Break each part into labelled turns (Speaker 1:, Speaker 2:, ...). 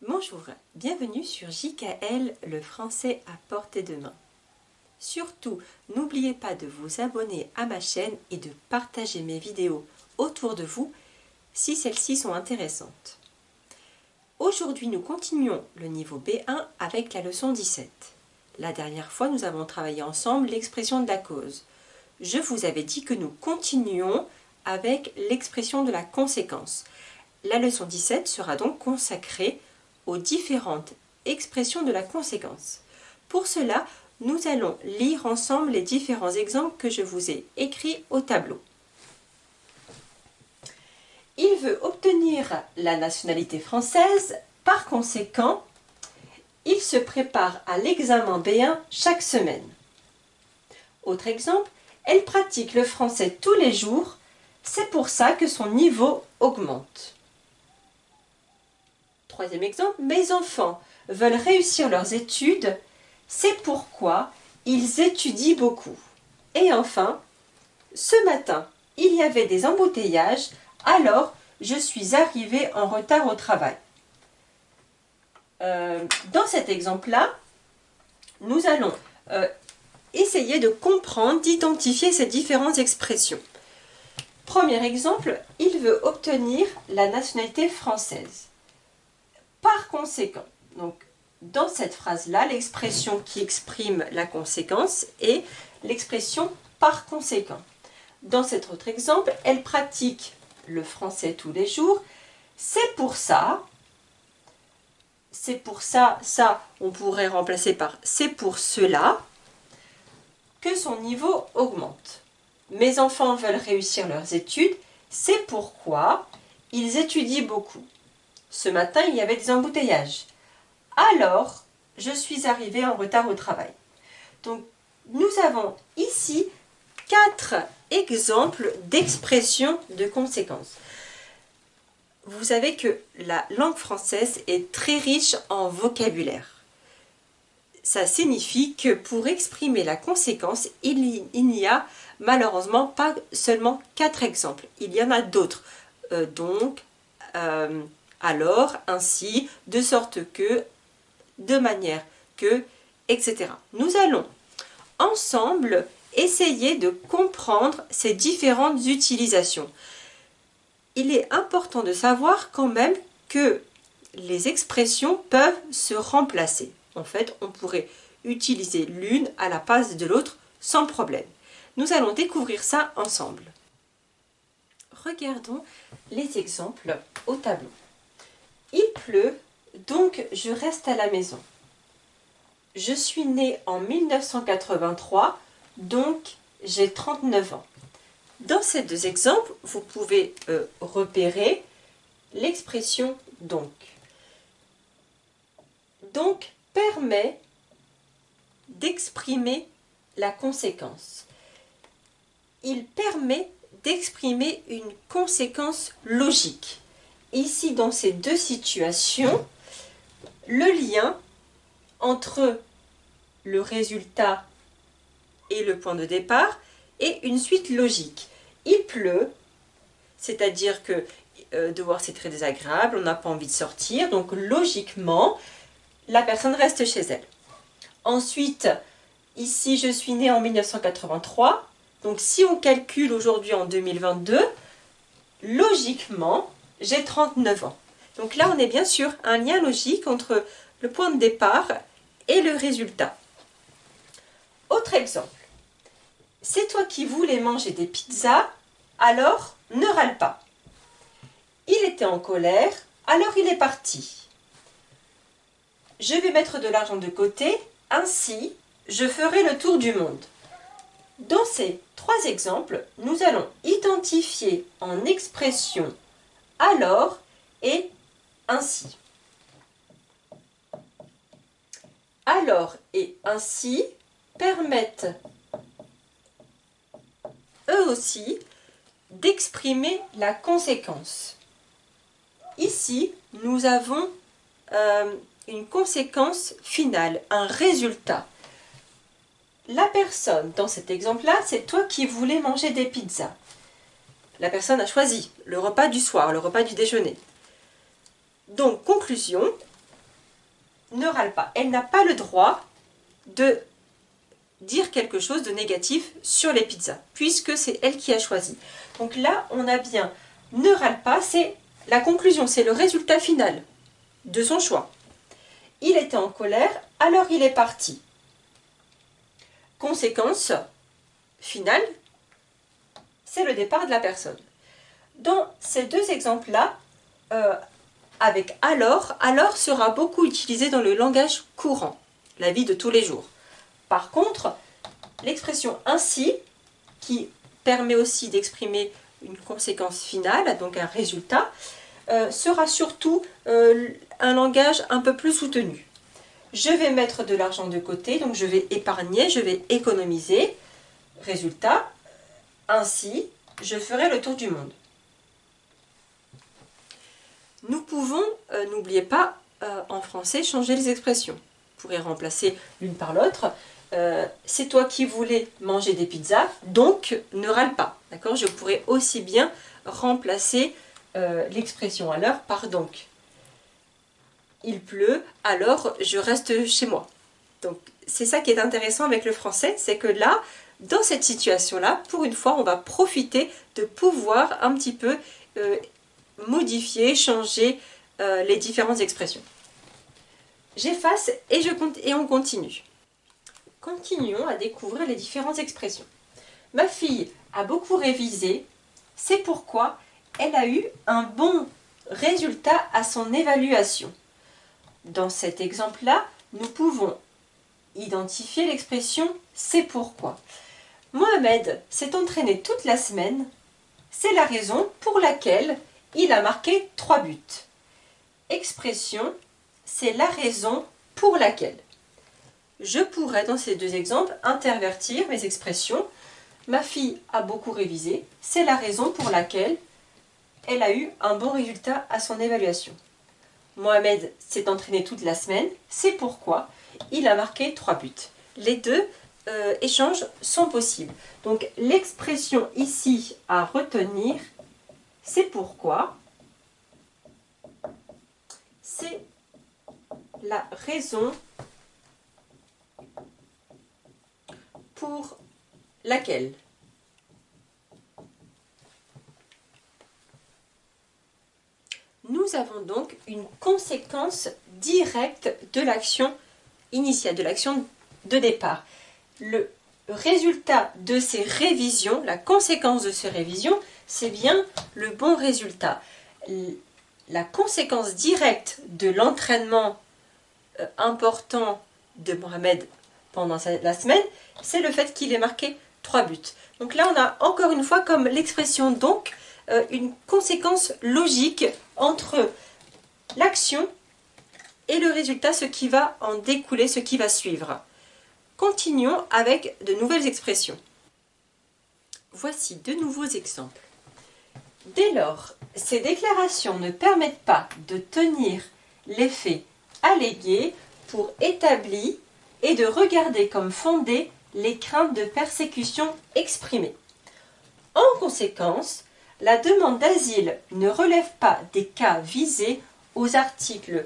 Speaker 1: Bonjour, bienvenue sur JKL, le français à portée de main. Surtout, n'oubliez pas de vous abonner à ma chaîne et de partager mes vidéos autour de vous si celles-ci sont intéressantes. Aujourd'hui, nous continuons le niveau B1 avec la leçon 17. La dernière fois, nous avons travaillé ensemble l'expression de la cause. Je vous avais dit que nous continuions avec l'expression de la conséquence. La leçon 17 sera donc consacrée aux différentes expressions de la conséquence. Pour cela, nous allons lire ensemble les différents exemples que je vous ai écrits au tableau. Il veut obtenir la nationalité française, par conséquent, il se prépare à l'examen B1 chaque semaine. Autre exemple, elle pratique le français tous les jours, c'est pour ça que son niveau augmente. Troisième exemple, mes enfants veulent réussir leurs études, c'est pourquoi ils étudient beaucoup. Et enfin, ce matin, il y avait des embouteillages, alors je suis arrivée en retard au travail. Dans cet exemple-là, nous allons essayer de comprendre, d'identifier ces différentes expressions. Premier exemple, il veut obtenir la nationalité française. Par conséquent, donc dans cette phrase-là, l'expression qui exprime la conséquence est l'expression par conséquent. Dans cet autre exemple, elle pratique le français tous les jours. C'est pour ça, ça on pourrait remplacer par c'est pour cela que son niveau augmente. Mes enfants veulent réussir leurs études, c'est pourquoi ils étudient beaucoup. Ce matin, il y avait des embouteillages. Alors, je suis arrivée en retard au travail. Donc, nous avons ici 4 exemples d'expressions de conséquences. Vous savez que la langue française est très riche en vocabulaire. Ça signifie que pour exprimer la conséquence, il n'y a malheureusement pas seulement 4 exemples. Il y en a d'autres. Donc, alors, ainsi, de sorte que, de manière que, etc. Nous allons ensemble essayer de comprendre ces différentes utilisations. Il est important de savoir quand même que les expressions peuvent se remplacer. En fait, on pourrait utiliser l'une à la place de l'autre sans problème. Nous allons découvrir ça ensemble. Regardons les exemples au tableau. Il pleut, donc je reste à la maison. Je suis née en 1983, donc j'ai 39 ans. Dans ces deux exemples, vous pouvez repérer l'expression donc. Donc permet d'exprimer la conséquence. Il permet d'exprimer une conséquence logique. Ici, dans ces deux situations, le lien entre le résultat et le point de départ est une suite logique. Il pleut, c'est-à-dire que dehors c'est très désagréable, on n'a pas envie de sortir, donc logiquement, la personne reste chez elle. Ensuite, ici je suis née en 1983, donc si on calcule aujourd'hui en 2022, logiquement, j'ai 39 ans. Donc là, on est bien sûr un lien logique entre le point de départ et le résultat. Autre exemple. C'est toi qui voulais manger des pizzas, alors ne râle pas. Il était en colère, alors il est parti. Je vais mettre de l'argent de côté, ainsi je ferai le tour du monde. Dans ces 3 exemples, nous allons identifier en expression alors et ainsi. Alors et ainsi permettent eux aussi d'exprimer la conséquence. Ici, nous avons une conséquence finale, un résultat. La personne, dans cet exemple-là, c'est toi qui voulais manger des pizzas. La personne a choisi le repas du soir, le repas du déjeuner. Donc, conclusion, ne râle pas. Elle n'a pas le droit de dire quelque chose de négatif sur les pizzas, puisque c'est elle qui a choisi. Donc là, on a bien ne râle pas, c'est la conclusion, c'est le résultat final de son choix. Il était en colère, alors il est parti. Conséquence finale, c'est le départ de la personne. Dans ces deux exemples-là, avec alors sera beaucoup utilisé dans le langage courant, la vie de tous les jours. Par contre, l'expression ainsi, qui permet aussi d'exprimer une conséquence finale, donc un résultat, sera surtout un langage un peu plus soutenu. Je vais mettre de l'argent de côté, donc je vais épargner, je vais économiser. Résultat, ainsi, je ferai le tour du monde. Nous pouvons, n'oubliez pas, en français, changer les expressions. Vous pourrez remplacer l'une par l'autre. C'est toi qui voulais manger des pizzas, donc ne râle pas. D'accord ? Je pourrais aussi bien remplacer l'expression alors par donc. Il pleut, alors je reste chez moi. Donc c'est ça qui est intéressant avec le français, c'est que là, dans cette situation-là, pour une fois, on va profiter de pouvoir un petit peu modifier, changer les différentes expressions. J'efface et on continue. Continuons à découvrir les différentes expressions. Ma fille a beaucoup révisé, c'est pourquoi elle a eu un bon résultat à son évaluation. Dans cet exemple-là, nous pouvons identifier l'expression « c'est pourquoi ». Mohamed s'est entraîné toute la semaine, c'est la raison pour laquelle il a marqué 3 buts. Expression « c'est la raison pour laquelle ». Je pourrais, dans ces deux exemples, intervertir mes expressions. Ma fille a beaucoup révisé, c'est la raison pour laquelle elle a eu un bon résultat à son évaluation. Mohamed s'est entraîné toute la semaine, c'est pourquoi il a marqué 3 buts. Les deux échanges sont possibles. Donc l'expression ici à retenir, c'est pourquoi, c'est la raison pour laquelle. Nous avons donc une conséquence directe de l'action initiale, de l'action de départ. Le résultat de ces révisions, la conséquence de ces révisions, c'est bien le bon résultat. La conséquence directe de l'entraînement important de Mohamed pendant la semaine, c'est le fait qu'il ait marqué 3 buts. Donc là, on a encore une fois, comme l'expression donc, une conséquence logique entre l'action et le résultat, ce qui va en découler, ce qui va suivre. Continuons avec de nouvelles expressions. Voici de nouveaux exemples. Dès lors, ces déclarations ne permettent pas de tenir les faits allégués pour établis et de regarder comme fondées les craintes de persécution exprimées. En conséquence, la demande d'asile ne relève pas des cas visés aux articles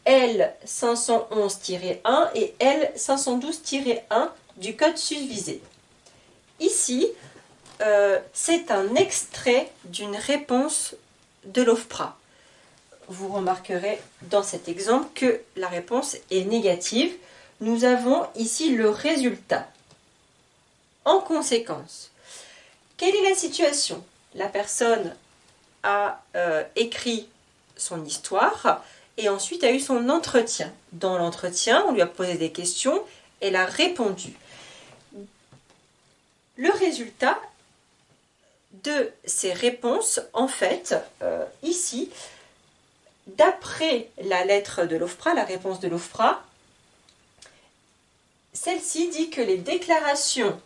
Speaker 1: L 511-1 et L 512-1 du code susvisé. Ici, c'est un extrait d'une réponse de l'OFPRA. Vous remarquerez dans cet exemple que la réponse est négative. Nous avons ici le résultat. En conséquence, quelle est la situation ? La personne a écrit son histoire et ensuite a eu son entretien. Dans l'entretien, on lui a posé des questions, elle a répondu. Le résultat de ces réponses, en fait, ici, d'après la lettre de l'OFPRA, la réponse de l'OFPRA, celle-ci dit que les déclarations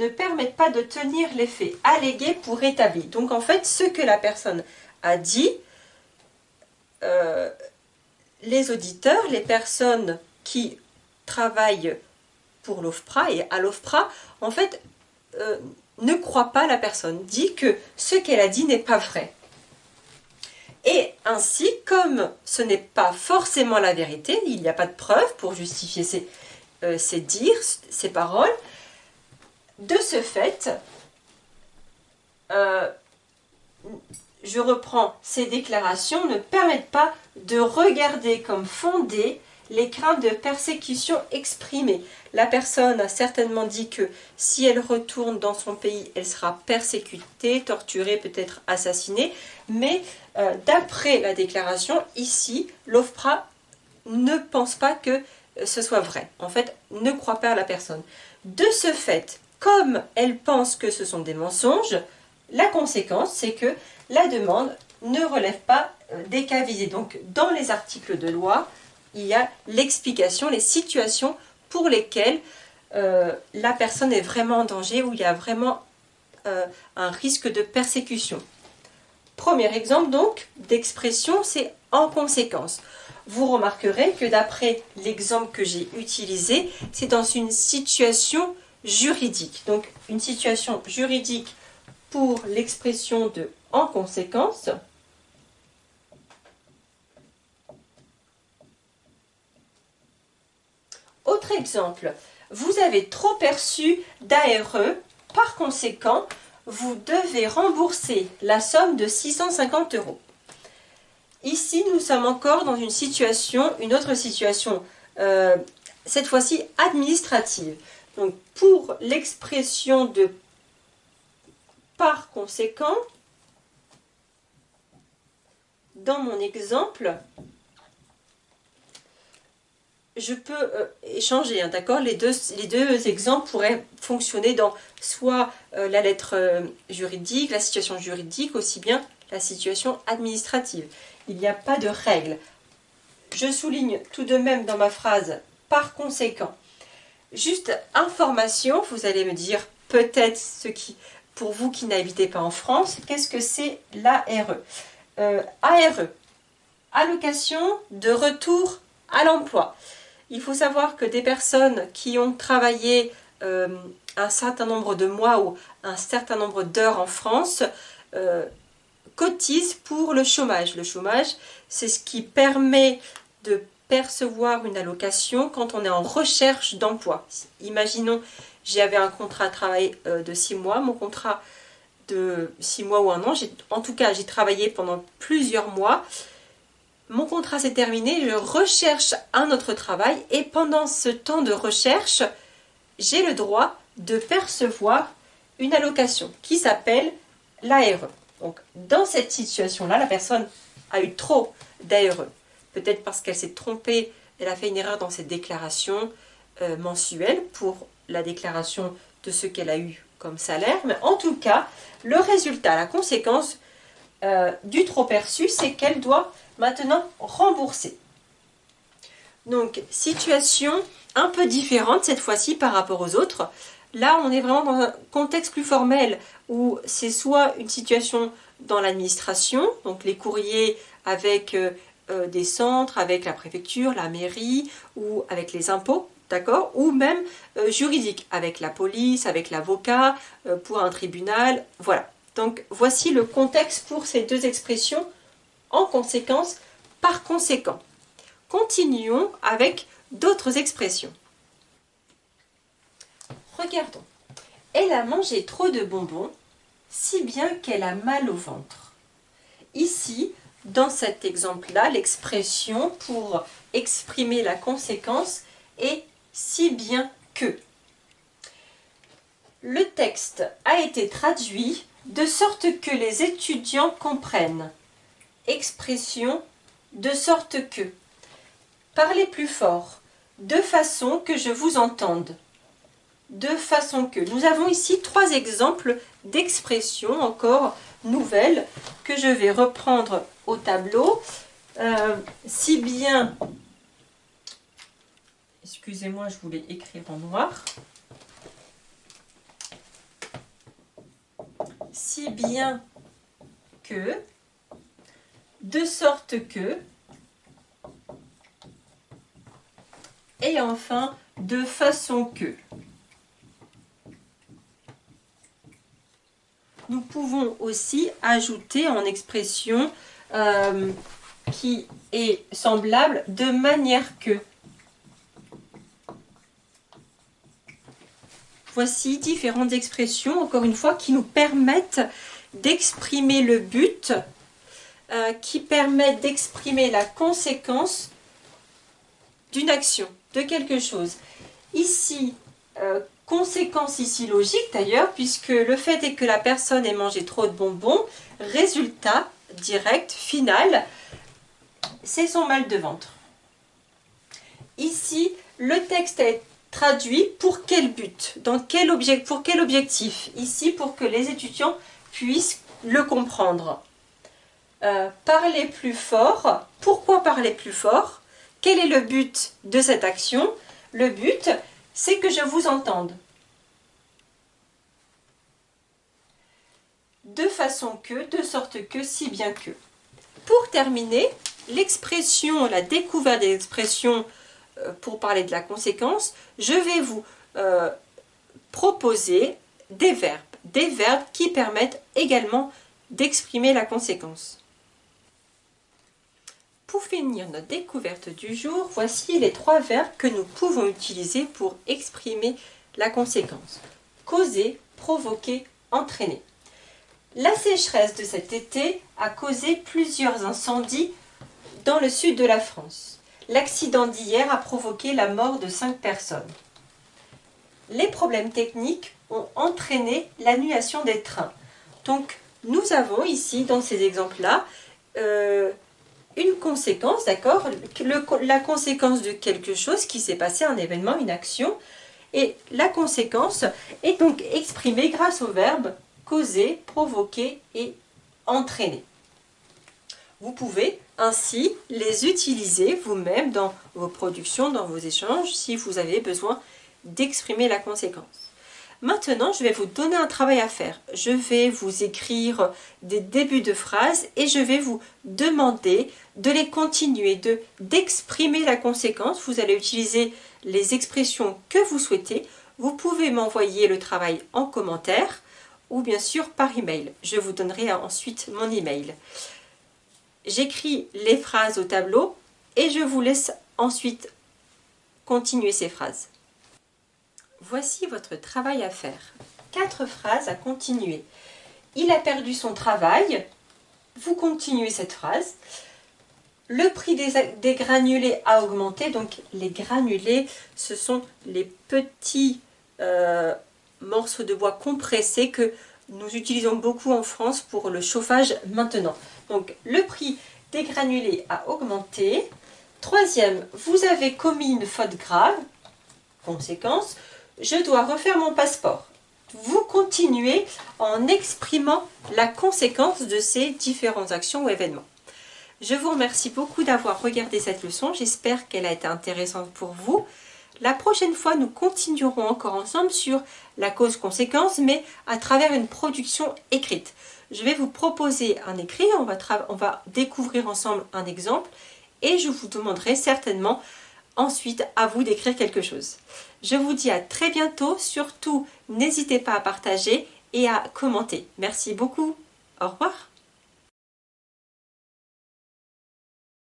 Speaker 1: ne permettent pas de tenir les faits allégués pour établis. Donc en fait, ce que la personne a dit, les auditeurs, les personnes qui travaillent pour l'OFPRA et à l'OFPRA, en fait, ne croient pas la personne, dit que ce qu'elle a dit n'est pas vrai. Et ainsi, comme ce n'est pas forcément la vérité, il n'y a pas de preuve pour justifier ces dires, ces paroles, de ce fait, je reprends, ces déclarations ne permettent pas de regarder comme fondées les craintes de persécution exprimées. La personne a certainement dit que si elle retourne dans son pays, elle sera persécutée, torturée, peut-être assassinée. Mais d'après la déclaration, ici, l'OFPRA ne pense pas que ce soit vrai. En fait, ne croit pas à la personne. De ce fait, comme elle pense que ce sont des mensonges, la conséquence, c'est que la demande ne relève pas des cas visés. Donc, dans les articles de loi, il y a l'explication, les situations pour lesquelles la personne est vraiment en danger, où il y a vraiment un risque de persécution. Premier exemple donc d'expression, c'est en conséquence. Vous remarquerez que d'après l'exemple que j'ai utilisé, c'est dans une situation juridique. Donc, une situation juridique pour l'expression de en conséquence. Autre exemple, vous avez trop perçu d'ARE, par conséquent, vous devez rembourser la somme de 650 €. Ici, nous sommes encore dans une autre situation, cette fois-ci administrative. Donc, pour l'expression de par conséquent, dans mon exemple, je peux échanger, hein, d'accord, les deux exemples pourraient fonctionner dans soit la lettre juridique, la situation juridique, aussi bien la situation administrative. Il n'y a pas de règle. Je souligne tout de même dans ma phrase « par conséquent ». Juste information, vous allez me dire peut-être pour vous qui n'habitez pas en France, qu'est-ce que c'est l'ARE? ARE, allocation de retour à l'emploi. Il faut savoir que des personnes qui ont travaillé un certain nombre de mois ou un certain nombre d'heures en France cotisent pour le chômage. Le chômage, c'est ce qui permet de percevoir une allocation quand on est en recherche d'emploi. Imaginons, j'avais un contrat de travail de 6 mois, mon contrat de 6 mois ou un an, en tout cas j'ai travaillé pendant plusieurs mois. Mon contrat s'est terminé, je recherche un autre travail et pendant ce temps de recherche, j'ai le droit de percevoir une allocation qui s'appelle l'ARE. Donc dans cette situation-là, la personne a eu trop d'ARE. Peut-être parce qu'elle s'est trompée, elle a fait une erreur dans cette déclaration mensuelle pour la déclaration de ce qu'elle a eu comme salaire. Mais en tout cas, le résultat, la conséquence du trop perçu, c'est qu'elle doit maintenant rembourser. Donc, situation un peu différente cette fois-ci par rapport aux autres. Là, on est vraiment dans un contexte plus formel où c'est soit une situation dans l'administration, donc les courriers avec des centres, avec la préfecture, la mairie ou avec les impôts, d'accord, ou même juridique, avec la police, avec l'avocat, pour un tribunal, voilà. Donc, voici le contexte pour ces deux expressions, en conséquence, par conséquent. Continuons avec d'autres expressions. Regardons. Elle a mangé trop de bonbons, si bien qu'elle a mal au ventre. Ici, dans cet exemple-là, l'expression pour exprimer la conséquence est si bien que. Le texte a été traduit de sorte que les étudiants comprennent. Expression de sorte que. Parlez plus fort, de façon que je vous entende. De façon que. Nous avons ici 3 exemples d'expressions encore nouvelles que je vais reprendre au tableau. Si bien, excusez-moi, je voulais écrire en noir. Si bien que, de sorte que, et enfin, de façon que. Nous pouvons aussi ajouter en expression qui est semblable de manière que. Voici différentes expressions, encore une fois, qui nous permettent d'exprimer le but, qui permettent d'exprimer la conséquence d'une action, de quelque chose. Ici, conséquence ici logique d'ailleurs, puisque le fait est que la personne ait mangé trop de bonbons, résultat direct, final, c'est son mal de ventre. Ici, le texte est traduit pour quel but, pour quel objectif. Ici, pour que les étudiants puissent le comprendre. Parler plus fort. Pourquoi parler plus fort? Quel est le but de cette action? Le but, c'est que je vous entende. De façon que, de sorte que, si bien que. Pour terminer, l'expression, la découverte des expressions pour parler de la conséquence, je vais vous proposer des verbes qui permettent également d'exprimer la conséquence. Pour finir notre découverte du jour, voici les 3 verbes que nous pouvons utiliser pour exprimer la conséquence. Causer, provoquer, entraîner. La sécheresse de cet été a causé plusieurs incendies dans le sud de la France. L'accident d'hier a provoqué la mort de 5 personnes. Les problèmes techniques ont entraîné l'annulation des trains. Donc, nous avons ici, dans ces exemples-là, une conséquence, d'accord, la conséquence de quelque chose qui s'est passé, un événement, une action, et la conséquence est donc exprimée grâce au verbe causer, provoquer et entraîner. Vous pouvez ainsi les utiliser vous-même dans vos productions, dans vos échanges, si vous avez besoin d'exprimer la conséquence. Maintenant, je vais vous donner un travail à faire. Je vais vous écrire des débuts de phrases et je vais vous demander de les continuer, d'exprimer la conséquence. Vous allez utiliser les expressions que vous souhaitez. Vous pouvez m'envoyer le travail en commentaire ou bien sûr par email. Je vous donnerai ensuite mon email. J'écris les phrases au tableau et je vous laisse ensuite continuer ces phrases. Voici votre travail à faire. 4 phrases à continuer. Il a perdu son travail. Vous continuez cette phrase. Le prix des granulés a augmenté. Donc les granulés, ce sont les petits morceaux de bois compressés que nous utilisons beaucoup en France pour le chauffage maintenant. Donc le prix des granulés a augmenté. 3e, vous avez commis une faute grave. Conséquence, je dois refaire mon passeport. Vous continuez en exprimant la conséquence de ces différentes actions ou événements. Je vous remercie beaucoup d'avoir regardé cette leçon. J'espère qu'elle a été intéressante pour vous. La prochaine fois, nous continuerons encore ensemble sur la cause-conséquence, mais à travers une production écrite. Je vais vous proposer un écrit, on va découvrir ensemble un exemple et je vous demanderai certainement ensuite à vous d'écrire quelque chose. Je vous dis à très bientôt, surtout n'hésitez pas à partager et à commenter. Merci beaucoup, au revoir.